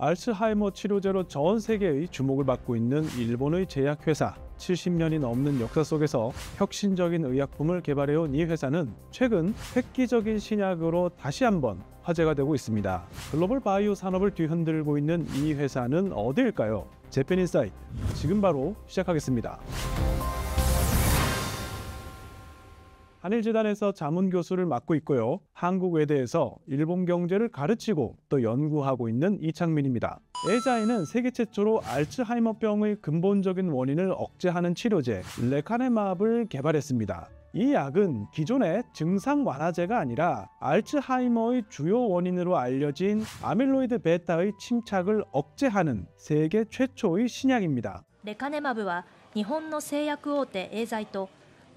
알츠하이머 치료제로 전 세계의 주목을 받고 있는 일본의 제약회사. 70년이 넘는 역사 속에서 혁신적인 의약품을 개발해온 이 회사는 최근 획기적인 신약으로 다시 한번 화제가 되고 있습니다. 글로벌 바이오 산업을 뒤흔들고 있는 이 회사는 어디일까요? 재팬인사이트 지금 바로 시작하겠습니다. 한일재단에서 자문교수를 맡고 있고요. 한국외대에서 일본 경제를 가르치고 또 연구하고 있는 이창민입니다. 에이자이는 세계 최초로 알츠하이머병의 근본적인 원인을 억제하는 치료제 레카네맙을 개발했습니다. 이 약은 기존의 증상 완화제가 아니라 알츠하이머의 주요 원인으로 알려진 아밀로이드 베타의 침착을 억제하는 세계 최초의 신약입니다. レカネマブは日本の製薬大手エーザイと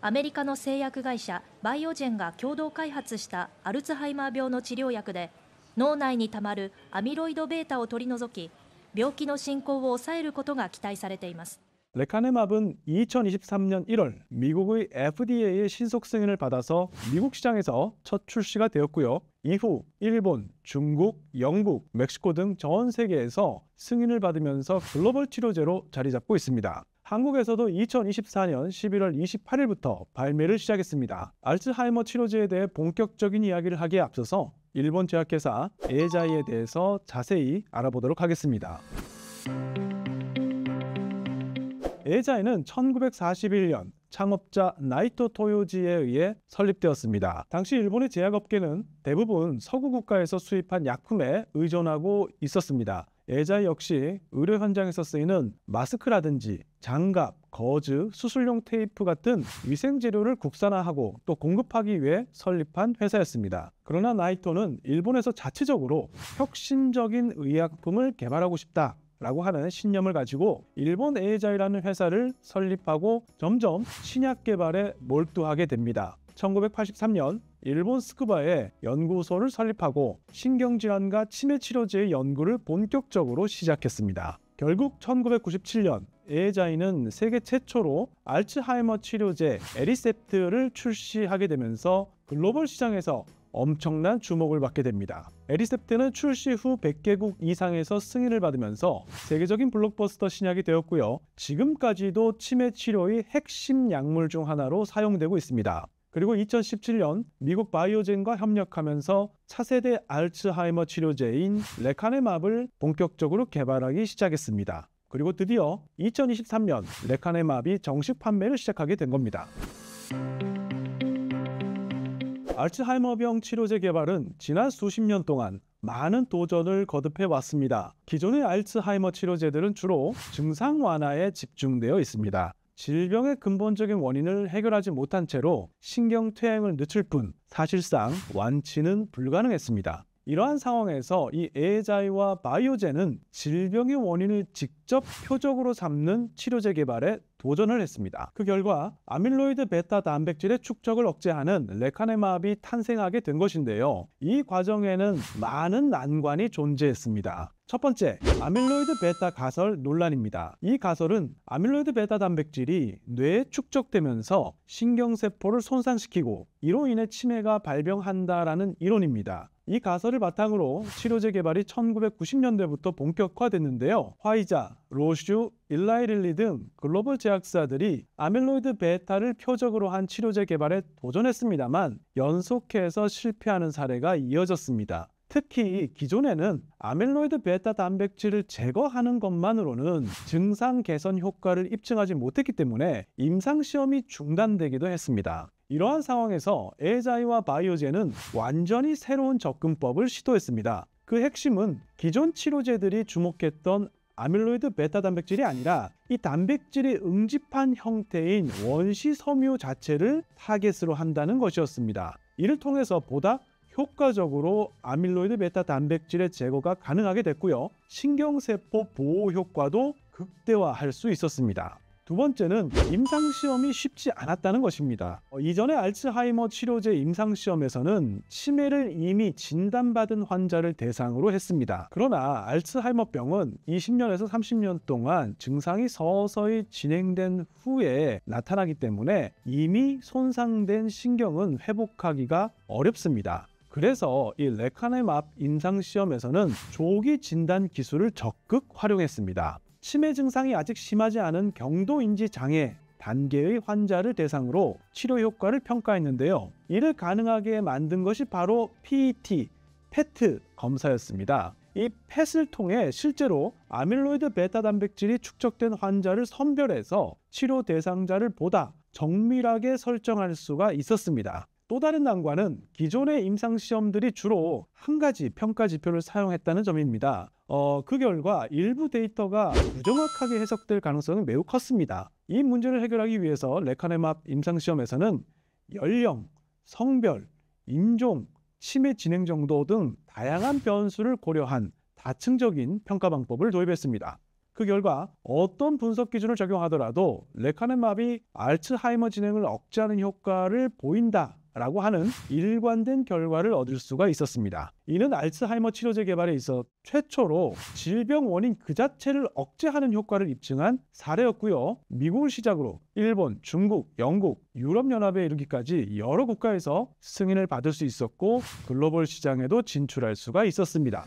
アメリカの製薬会社バイオジェンが共同開発したアルツハイマー病の治療薬で、脳内にたまるアミロイド βを取り除き、病気の進行を抑えることが期待されています。 레카네맙은 2023년 1월 미국의 FDA의 신속 승인을 받아서 미국 시장에서 첫 출시가 되었고요. 이후 일본, 중국, 영국, 멕시코 등 전 세계에서 승인을 받으면서 글로벌 치료제로 자리 잡고 있습니다. 한국에서도 2024년 11월 28일부터 발매를 시작했습니다. 알츠하이머 치료제에 대해 본격적인 이야기를 하기에 앞서서 일본 제약회사 에이자이에 대해서 자세히 알아보도록 하겠습니다. 에이자이는 1941년 창업자 나이토 토요지에 의해 설립되었습니다. 당시 일본의 제약업계는 대부분 서구 국가에서 수입한 약품에 의존하고 있었습니다. 에이자이 역시 의료 현장에서 쓰이는 마스크라든지 장갑, 거즈, 수술용 테이프 같은 위생 재료를 국산화하고 또 공급하기 위해 설립한 회사였습니다. 그러나 나이토는 일본에서 자체적으로 혁신적인 의약품을 개발하고 싶다 라고 하는 신념을 가지고 일본 에이자이라는 회사를 설립하고 점점 신약 개발에 몰두하게 됩니다. 1983년 일본 스쿠바에 연구소를 설립하고 신경질환과 치매 치료제의 연구를 본격적으로 시작했습니다. 결국 1997년 에이자이는 세계 최초로 알츠하이머 치료제 에리셉트를 출시하게 되면서 글로벌 시장에서 엄청난 주목을 받게 됩니다. 에리셉트는 출시 후 100개국 이상에서 승인을 받으면서 세계적인 블록버스터 신약이 되었고요. 지금까지도 치매 치료의 핵심 약물 중 하나로 사용되고 있습니다. 그리고 2017년 미국 바이오젠과 협력하면서 차세대 알츠하이머 치료제인 레카네맙을 본격적으로 개발하기 시작했습니다. 그리고 드디어 2023년 레카네맙이 정식 판매를 시작하게 된 겁니다. 알츠하이머병 치료제 개발은 지난 수십 년 동안 많은 도전을 거듭해 왔습니다. 기존의 알츠하이머 치료제들은 주로 증상 완화에 집중되어 있습니다. 질병의 근본적인 원인을 해결하지 못한 채로 신경퇴행을 늦출 뿐 사실상 완치는 불가능했습니다. 이러한 상황에서 이 에이자이와 바이오젠은 질병의 원인을 직접 표적으로 삼는 치료제 개발에 도전을 했습니다. 그 결과 아밀로이드 베타 단백질의 축적을 억제하는 레카네맙이 탄생하게 된 것인데요. 이 과정에는 많은 난관이 존재했습니다. 첫 번째, 아밀로이드 베타 가설 논란입니다. 이 가설은 아밀로이드 베타 단백질이 뇌에 축적되면서 신경세포를 손상시키고 이로 인해 치매가 발병한다라는 이론입니다. 이 가설을 바탕으로 치료제 개발이 1990년대부터 본격화됐는데요. 화이자, 로슈, 일라이릴리 등 글로벌 제약사들이 아밀로이드 베타를 표적으로 한 치료제 개발에 도전했습니다만 연속해서 실패하는 사례가 이어졌습니다. 특히 기존에는 아밀로이드 베타 단백질을 제거하는 것만으로는 증상 개선 효과를 입증하지 못했기 때문에 임상시험이 중단되기도 했습니다. 이러한 상황에서 에이자이와 바이오젠은 완전히 새로운 접근법을 시도했습니다. 그 핵심은 기존 치료제들이 주목했던 아밀로이드 베타 단백질이 아니라 이 단백질이 응집한 형태인 원시 섬유 자체를 타겟으로 한다는 것이었습니다. 이를 통해서 보다 효과적으로 아밀로이드 베타 단백질의 제거가 가능하게 됐고요. 신경세포 보호 효과도 극대화할 수 있었습니다. 두 번째는 임상시험이 쉽지 않았다는 것입니다. 이전에 알츠하이머 치료제 임상시험에서는 치매를 이미 진단받은 환자를 대상으로 했습니다. 그러나 알츠하이머병은 20년에서 30년 동안 증상이 서서히 진행된 후에 나타나기 때문에 이미 손상된 신경은 회복하기가 어렵습니다. 그래서 이 레카네맙 임상시험에서는 조기 진단 기술을 적극 활용했습니다. 치매 증상이 아직 심하지 않은 경도인지 장애 단계의 환자를 대상으로 치료 효과를 평가했는데요. 이를 가능하게 만든 것이 바로 PET, PET 검사였습니다. 이 펫을 통해 실제로 아밀로이드 베타 단백질이 축적된 환자를 선별해서 치료 대상자를 보다 정밀하게 설정할 수가 있었습니다. 또 다른 난관은 기존의 임상시험들이 주로 한 가지 평가 지표를 사용했다는 점입니다. 그 결과 일부 데이터가 부정확하게 해석될 가능성이 매우 컸습니다. 이 문제를 해결하기 위해서 레카네맙 임상시험에서는 연령, 성별, 인종, 치매 진행 정도 등 다양한 변수를 고려한 다층적인 평가 방법을 도입했습니다. 그 결과 어떤 분석 기준을 적용하더라도 레카네맙이 알츠하이머 진행을 억제하는 효과를 보인다라고 하는 일관된 결과를 얻을 수가 있었습니다. 이는 알츠하이머 치료제 개발에 있어 최초로 질병 원인 그 자체를 억제하는 효과를 입증한 사례였고요. 미국을 시작으로 일본, 중국, 영국, 유럽연합에 이르기까지 여러 국가에서 승인을 받을 수 있었고 글로벌 시장에도 진출할 수가 있었습니다.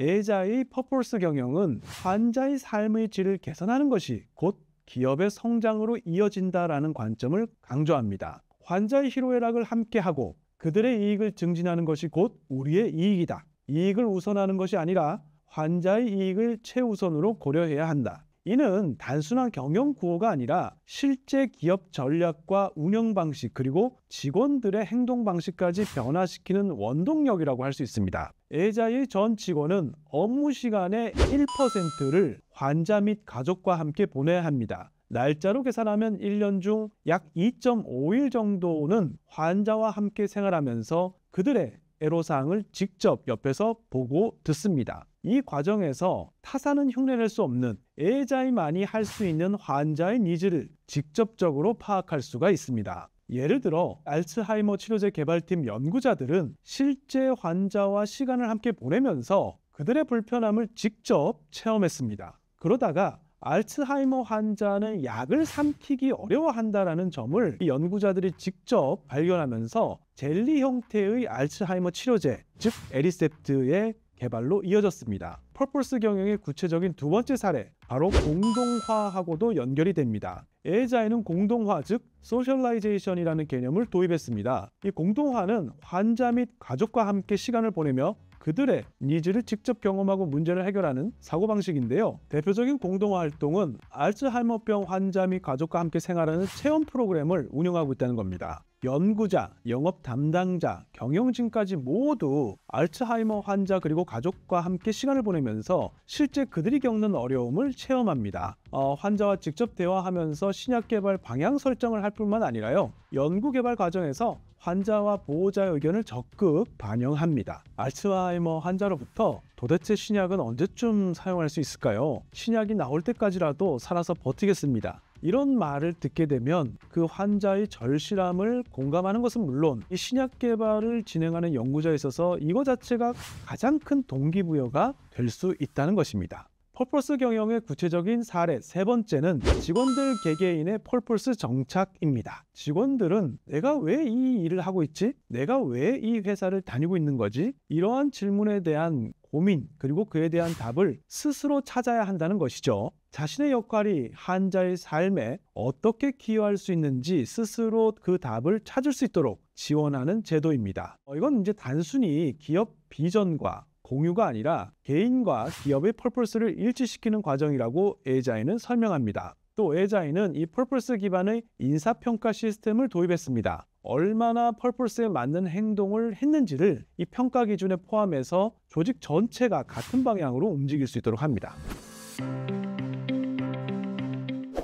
에자의 퍼포스 경영은 환자의 삶의 질을 개선하는 것이 곧 기업의 성장으로 이어진다라는 관점을 강조합니다. 환자의 희로애락을 함께하고 그들의 이익을 증진하는 것이 곧 우리의 이익이다. 이익을 우선하는 것이 아니라 환자의 이익을 최우선으로 고려해야 한다. 이는 단순한 경영 구호가 아니라 실제 기업 전략과 운영 방식 그리고 직원들의 행동 방식까지 변화시키는 원동력이라고 할 수 있습니다. 에자의 전 직원은 업무 시간의 1%를 환자 및 가족과 함께 보내야 합니다. 날짜로 계산하면 1년 중 약 2.5일 정도는 환자와 함께 생활하면서 그들의 애로사항을 직접 옆에서 보고 듣습니다. 이 과정에서 타사는 흉내낼 수 없는 에자이만이 할 수 있는 환자의 니즈를 직접적으로 파악할 수가 있습니다. 예를 들어 알츠하이머 치료제 개발팀 연구자들은 실제 환자와 시간을 함께 보내면서 그들의 불편함을 직접 체험했습니다. 그러다가 알츠하이머 환자는 약을 삼키기 어려워한다는 점을 이 연구자들이 직접 발견하면서 젤리 형태의 알츠하이머 치료제, 즉 에리셉트의 개발로 이어졌습니다. 퍼포스 경영의 구체적인 두 번째 사례, 바로 공동화하고도 연결이 됩니다. 에자이는 공동화, 즉 소셜라이제이션이라는 개념을 도입했습니다. 이 공동화는 환자 및 가족과 함께 시간을 보내며 그들의 니즈를 직접 경험하고 문제를 해결하는 사고방식인데요. 대표적인 공동화 활동은 알츠하이머병 환자 및 가족과 함께 생활하는 체험 프로그램을 운영하고 있다는 겁니다. 연구자, 영업 담당자, 경영진까지 모두 알츠하이머 환자 그리고 가족과 함께 시간을 보내면서 실제 그들이 겪는 어려움을 체험합니다. 환자와 직접 대화하면서 신약 개발 방향 설정을 할 뿐만 아니라요. 연구 개발 과정에서 환자와 보호자의 의견을 적극 반영합니다. 알츠하이머 환자로부터 도대체 신약은 언제쯤 사용할 수 있을까요? 신약이 나올 때까지라도 살아서 버티겠습니다. 이런 말을 듣게 되면 그 환자의 절실함을 공감하는 것은 물론 이 신약 개발을 진행하는 연구자에 있어서 이거 자체가 가장 큰 동기부여가 될 수 있다는 것입니다. 퍼포스 경영의 구체적인 사례 세 번째는 직원들 개개인의 퍼포스 정착입니다. 직원들은 내가 왜 이 일을 하고 있지? 내가 왜 이 회사를 다니고 있는 거지? 이러한 질문에 대한 고민 그리고 그에 대한 답을 스스로 찾아야 한다는 것이죠. 자신의 역할이 환자의 삶에 어떻게 기여할 수 있는지 스스로 그 답을 찾을 수 있도록 지원하는 제도입니다. 이건 이제 단순히 기업 비전과 공유가 아니라 개인과 기업의 퍼포스를 일치시키는 과정이라고 에자이는 설명합니다. 또 에자이는 이 퍼포스 기반의 인사평가 시스템을 도입했습니다. 얼마나 퍼포스에 맞는 행동을 했는지를 이 평가 기준에 포함해서 조직 전체가 같은 방향으로 움직일 수 있도록 합니다.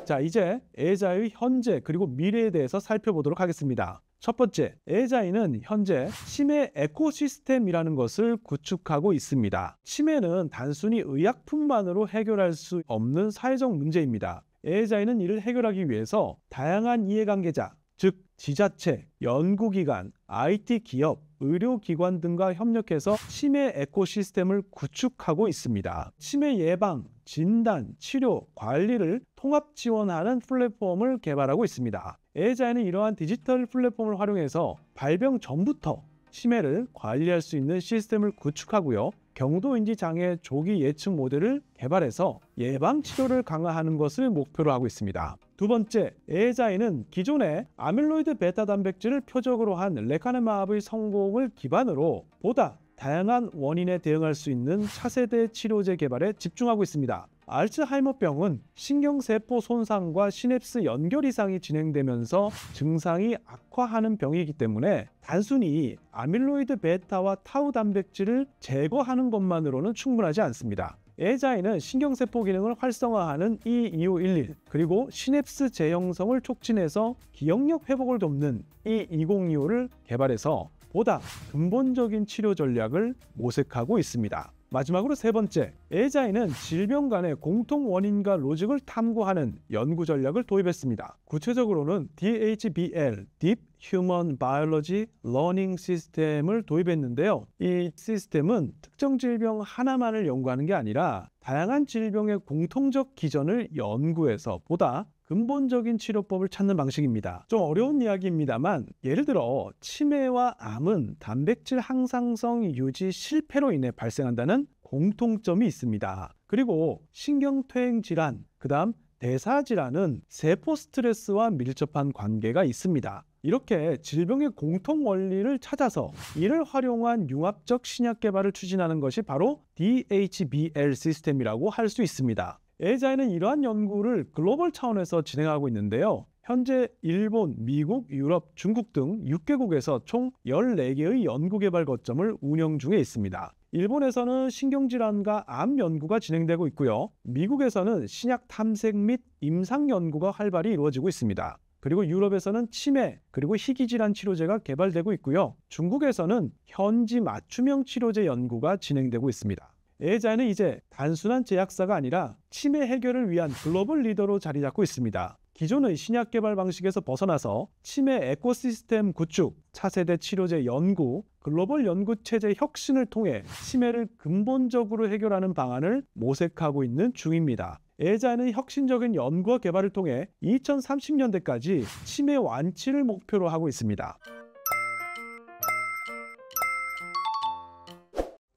자, 이제 에자이의 현재 그리고 미래에 대해서 살펴보도록 하겠습니다. 첫 번째, 에자이는 현재 치매 에코시스템이라는 것을 구축하고 있습니다. 치매는 단순히 의약품만으로 해결할 수 없는 사회적 문제입니다. 에자이는 이를 해결하기 위해서 다양한 이해관계자, 즉 지자체, 연구기관, IT 기업, 의료기관 등과 협력해서 치매 에코시스템을 구축하고 있습니다. 치매 예방, 진단, 치료, 관리를 통합 지원하는 플랫폼을 개발하고 있습니다. 에이자이는 이러한 디지털 플랫폼을 활용해서 발병 전부터 치매를 관리할 수 있는 시스템을 구축하고요. 경도인지 장애 조기 예측 모델을 개발해서 예방 치료를 강화하는 것을 목표로 하고 있습니다. 두 번째, 에이자이는 기존의 아밀로이드 베타 단백질을 표적으로 한 레카네마브의 성공을 기반으로 보다 다양한 원인에 대응할 수 있는 차세대 치료제 개발에 집중하고 있습니다. 알츠하이머병은 신경세포 손상과 시냅스 연결 이상이 진행되면서 증상이 악화하는 병이기 때문에 단순히 아밀로이드 베타와 타우 단백질을 제거하는 것만으로는 충분하지 않습니다. 에이자이는 신경세포 기능을 활성화하는 E2511 그리고 시냅스 재형성을 촉진해서 기억력 회복을 돕는 E2025를 개발해서 보다 근본적인 치료 전략을 모색하고 있습니다. 마지막으로 세 번째, 에이자이는 질병 간의 공통 원인과 로직을 탐구하는 연구 전략을 도입했습니다. 구체적으로는 DHBL, Deep Human Biology Learning 시스템을 도입했는데요. 이 시스템은 특정 질병 하나만을 연구하는 게 아니라 다양한 질병의 공통적 기전을 연구해서 보다 근본적인 치료법을 찾는 방식입니다. 좀 어려운 이야기입니다만 예를 들어 치매와 암은 단백질 항상성 유지 실패로 인해 발생한다는 공통점이 있습니다. 그리고 신경퇴행 질환, 그다음 대사질환은 세포 스트레스와 밀접한 관계가 있습니다. 이렇게 질병의 공통 원리를 찾아서 이를 활용한 융합적 신약 개발을 추진하는 것이 바로 DHBL 시스템이라고 할 수 있습니다. 에이자이는 이러한 연구를 글로벌 차원에서 진행하고 있는데요. 현재 일본, 미국, 유럽, 중국 등 6개국에서 총 14개의 연구개발 거점을 운영 중에 있습니다. 일본에서는 신경질환과 암 연구가 진행되고 있고요. 미국에서는 신약 탐색 및 임상 연구가 활발히 이루어지고 있습니다. 그리고 유럽에서는 치매 그리고 희귀질환 치료제가 개발되고 있고요. 중국에서는 현지 맞춤형 치료제 연구가 진행되고 있습니다. 에이자이는 이제 단순한 제약사가 아니라 치매 해결을 위한 글로벌 리더로 자리 잡고 있습니다. 기존의 신약 개발 방식에서 벗어나서 치매 에코시스템 구축, 차세대 치료제 연구, 글로벌 연구 체제 혁신을 통해 치매를 근본적으로 해결하는 방안을 모색하고 있는 중입니다. 에이자이는 혁신적인 연구와 개발을 통해 2030년대까지 치매 완치를 목표로 하고 있습니다.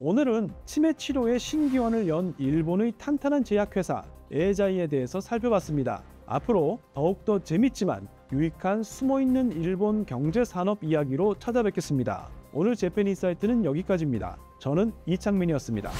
오늘은 치매 치료의 신기원을 연 일본의 탄탄한 제약회사 에이자이에 대해서 살펴봤습니다. 앞으로 더욱더 재밌지만 유익한 숨어있는 일본 경제산업 이야기로 찾아뵙겠습니다. 오늘 재팬인사이트는 여기까지입니다. 저는 이창민이었습니다.